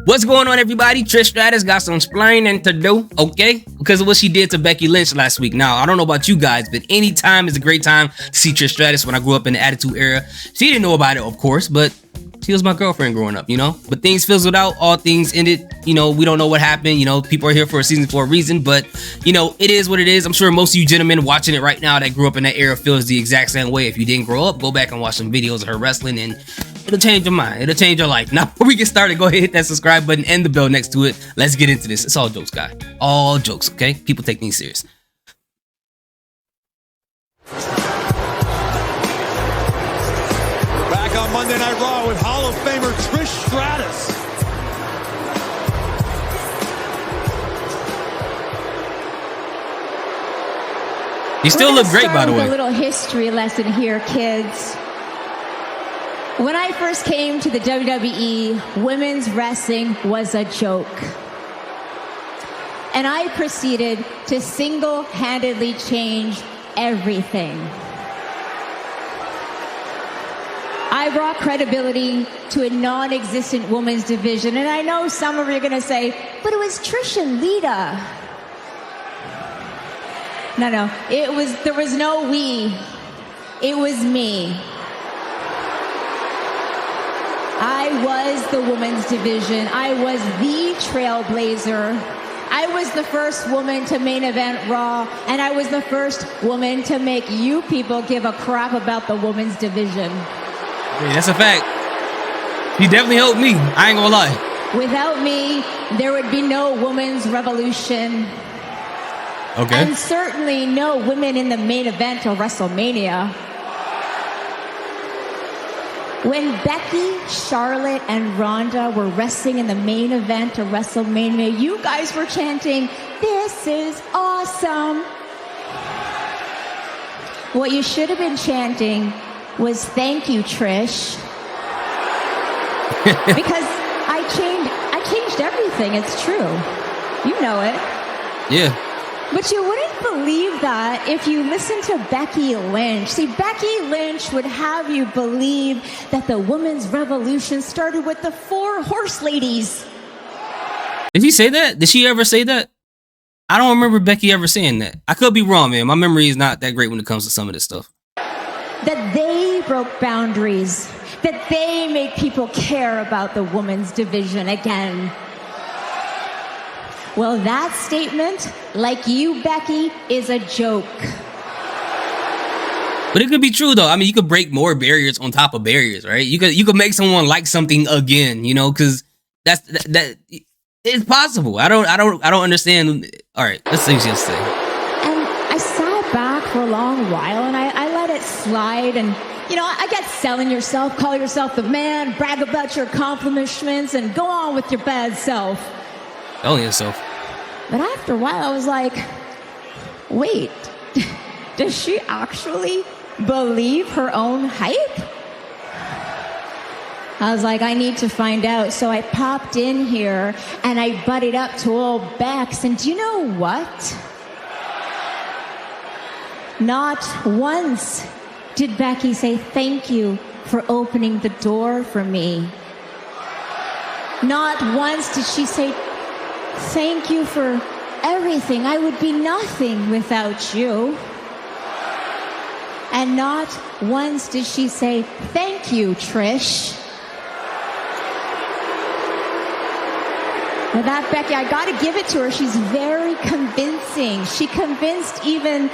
What's going on, everybody? Trish Stratus got some explaining to do, okay? Because of what she did to Becky Lynch last week. Now, I don't know about you guys, but any time is a great time to see Trish Stratus. When I grew up in the Attitude Era, she didn't know about it, of course, but she was my girlfriend growing up, you know? But things fizzled out, all things ended, you know, we don't know what happened, you know, people are here for a season for a reason, but, you know, it is what it is. I'm sure most of you gentlemen watching it right now that grew up in that era feels the exact same way. If you didn't grow up, go back and watch some videos of her wrestling and it'll change your mind. It'll change your life. Now, before we get started, go ahead, hit that subscribe button and the bell next to it. Let's get into this. It's all jokes, guys. All jokes, okay? People take things serious. Back on Monday Night Raw with Hall of Famer Trish Stratus. You still look great, by the way. A little history lesson here, kids. When I first came to the WWE, women's wrestling was a joke. And I proceeded to single-handedly change everything. I brought credibility to a non-existent women's division. And I know some of you are going to say, but it was Trish and Lita. No, there was no we. It was me. I was the women's division. I was the trailblazer. I was the first woman to main event Raw, and I was the first woman to make you people give a crap about the women's division. Yeah, that's a fact. You definitely helped me. I ain't gonna lie. Without me, there would be no women's revolution. Okay. And certainly no women in the main event of WrestleMania. When Becky, Charlotte, and Ronda were wrestling in the main event of WrestleMania, you guys were chanting, "This is awesome." What you should have been chanting was, "Thank you, Trish." Because I changed everything. It's true. You know it. Yeah. But you wouldn't believe that if you listened to Becky Lynch. See, Becky Lynch would have you believe that the women's revolution started with the 4 horse ladies. Did she say that? Did she ever say that? I don't remember Becky ever saying that. I could be wrong, man. My memory is not that great when it comes to some of this stuff. That they broke boundaries. That they made people care about the women's division again. Well, that statement, like you, Becky, is a joke. But it could be true, though. I mean, you could break more barriers on top of barriers, right? You could make someone like something again, you know, because that it's possible. I don't understand. All right, let's see what she'll say. And I sat back for a long while, and I let it slide. And you know, I get selling yourself, call yourself the man, brag about your accomplishments, and go on with your bad self. Telling yourself. But after a while, I was like, wait, does she actually believe her own hype? I was like, I need to find out. So I popped in here and I butted up to old Bex. And do you know what? Not once did Becky say thank you for opening the door for me. Not once did she say thank you for everything. I would be nothing without you. And not once did she say, thank you, Trish. Now that Becky, I gotta give it to her. She's very convincing. She convinced even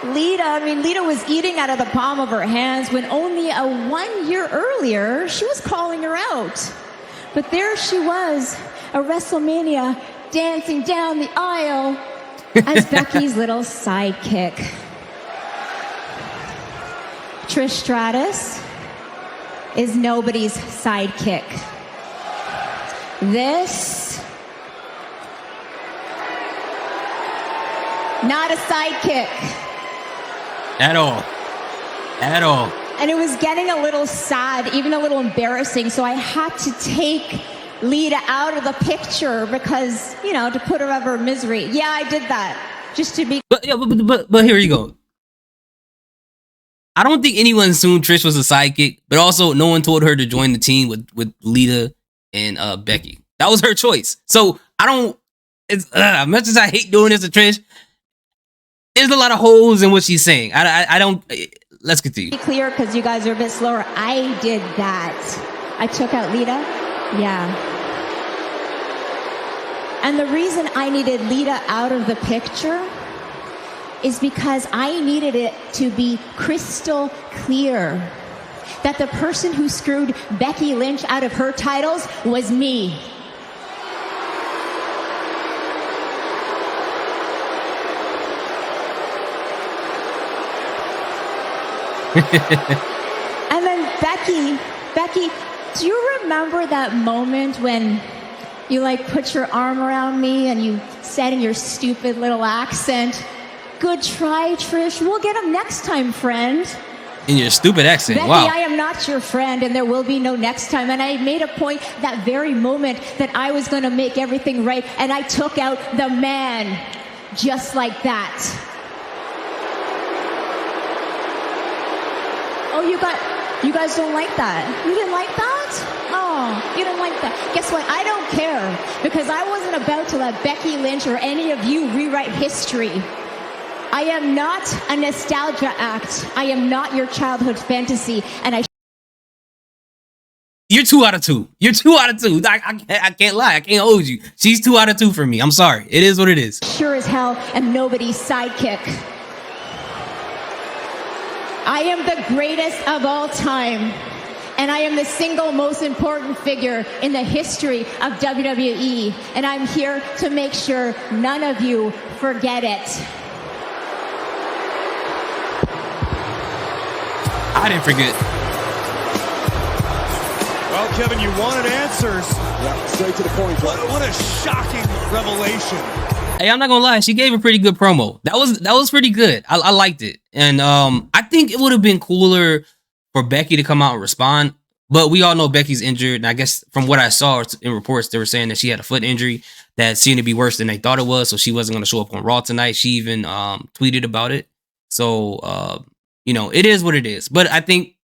Lita. I mean, Lita was eating out of the palm of her hands when only 1 year earlier, she was calling her out. But there she was, at WrestleMania, dancing down the aisle as Becky's little sidekick. Trish Stratus is nobody's sidekick. This, not a sidekick. At all. At all. And it was getting a little sad, even a little embarrassing, so I had to take Lita out of the picture because, you know, to put her out of her misery. Yeah, I did that just to be. But here you go. I don't think anyone assumed Trish was a sidekick, but also no one told her to join the team with Lita and Becky. That was her choice. So I don't. It's as much as I hate doing this to Trish, there's a lot of holes in what she's saying. I don't. Let's continue. Be clear, because you guys are a bit slower. I did that. I took out Lita. Yeah. And the reason I needed Lita out of the picture is because I needed it to be crystal clear that the person who screwed Becky Lynch out of her titles was me. And then Becky, do you remember that moment when you like put your arm around me and you said in your stupid little accent, "Good try, Trish. We'll get him next time, friend." In your stupid accent. Becky, wow. I am not your friend, and there will be no next time. And I made a point that very moment that I was going to make everything right, and I took out the man just like that. Oh, you guys don't like that? You didn't like that? Oh, you didn't like that. Guess what? I don't care, because I wasn't about to let Becky Lynch or any of you rewrite history. I am not a nostalgia act. I am not your childhood fantasy, and You're 2 out of 2. You're 2 out of 2. I can't lie. I can't hold you. She's 2 out of 2 for me. I'm sorry. It is what it is. sure as hell am nobody's sidekick. I am the greatest of all time, and I am the single most important figure in the history of WWE, and I'm here to make sure none of you forget it. I didn't forget. Well, Kevin, you wanted answers. Yeah, straight to the point. What a shocking revelation. Hey, I'm not gonna lie. She gave a pretty good promo. That was pretty good. I liked it, and I think it would have been cooler for Becky to come out and respond. But we all know Becky's injured, and I guess from what I saw in reports, they were saying that she had a foot injury that seemed to be worse than they thought it was, so she wasn't gonna show up on Raw tonight. She even tweeted about it. So you know, it is what it is. But I think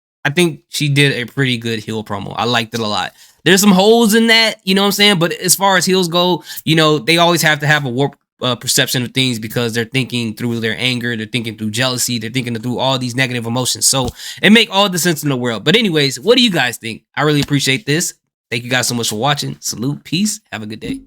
she did a pretty good heel promo. I liked it a lot. There's some holes in that, you know what I'm saying? But as far as heels go, you know, they always have to have a warped perception of things because they're thinking through their anger, they're thinking through jealousy, they're thinking through all these negative emotions. So it make all the sense in the world. But anyways, what do you guys think? I really appreciate this. Thank you guys so much for watching. Salute, peace, have a good day.